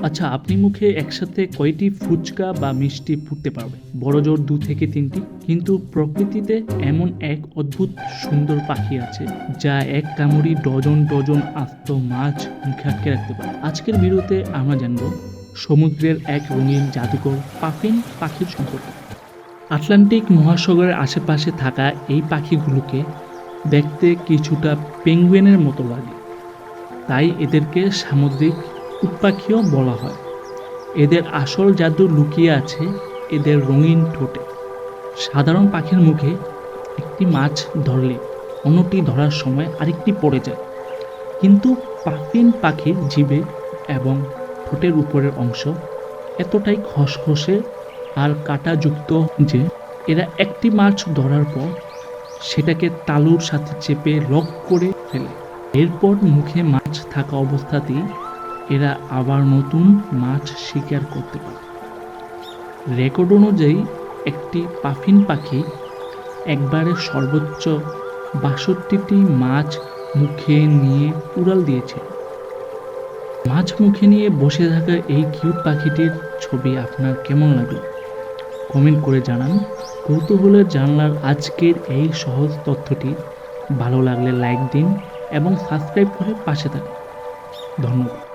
আচ্ছা, আপনি মুখে একসাথে কয়টি ফুচকা বা মিষ্টি ফুটতে পারবে? বড়জোর 2 থেকে 3টি। কিন্তু প্রকৃতিতে এমন এক অদ্ভুত সুন্দর পাখি আছে যা এক কামড়ি ডজন ডজন আস্ত মাছ মুখে আটকে রাখতে পারে। আজকের ভিডিওতে আমরা জানব সমুদ্রের এক রঙিন জাদুকর পাফিন পাখির সম্পর্কে। আটলান্টিক মহাসাগরের আশেপাশে থাকা এই পাখিগুলোকে দেখতে কিছুটা পেঙ্গুইনের মতো লাগে, তাই এদেরকে সামুদ্রিক উটপাখিও বলা হয়। এদের আসল জাদু লুকিয়ে আছে এদের রঙিন ঠোঁটে। সাধারণ পাখির মুখে একটি মাছ ধরলে অন্যটি ধরার সময় আরেকটি পড়ে যায়, কিন্তু পাফিন পাখির জিভে এবং ঠোঁটের উপরের অংশ এতটাই খসখসে আর কাঁটাযুক্ত যে এরা একটি মাছ ধরার পর সেটাকে তালুর সাথে চেপে লক করে ফেলে। এরপর মুখে মাছ থাকা অবস্থাতেই এরা আবার নতুন মাছ শিকার করতে পারে। রেকর্ড অনুযায়ী একটি পাফিন পাখি একবারে সর্বোচ্চ ৬২টি মাছ মুখে নিয়ে উড়াল দিয়েছে। মাছ মুখে নিয়ে বসে থাকা এই কিউট পাখিটির ছবি আপনার কেমন লাগলো কমেন্ট করে জানান। কৌতূহলের জানলার আজকের এই সহজ তথ্যটি ভালো লাগলে লাইক দিন এবং সাবস্ক্রাইব করে পাশে থাকুন। ধন্যবাদ।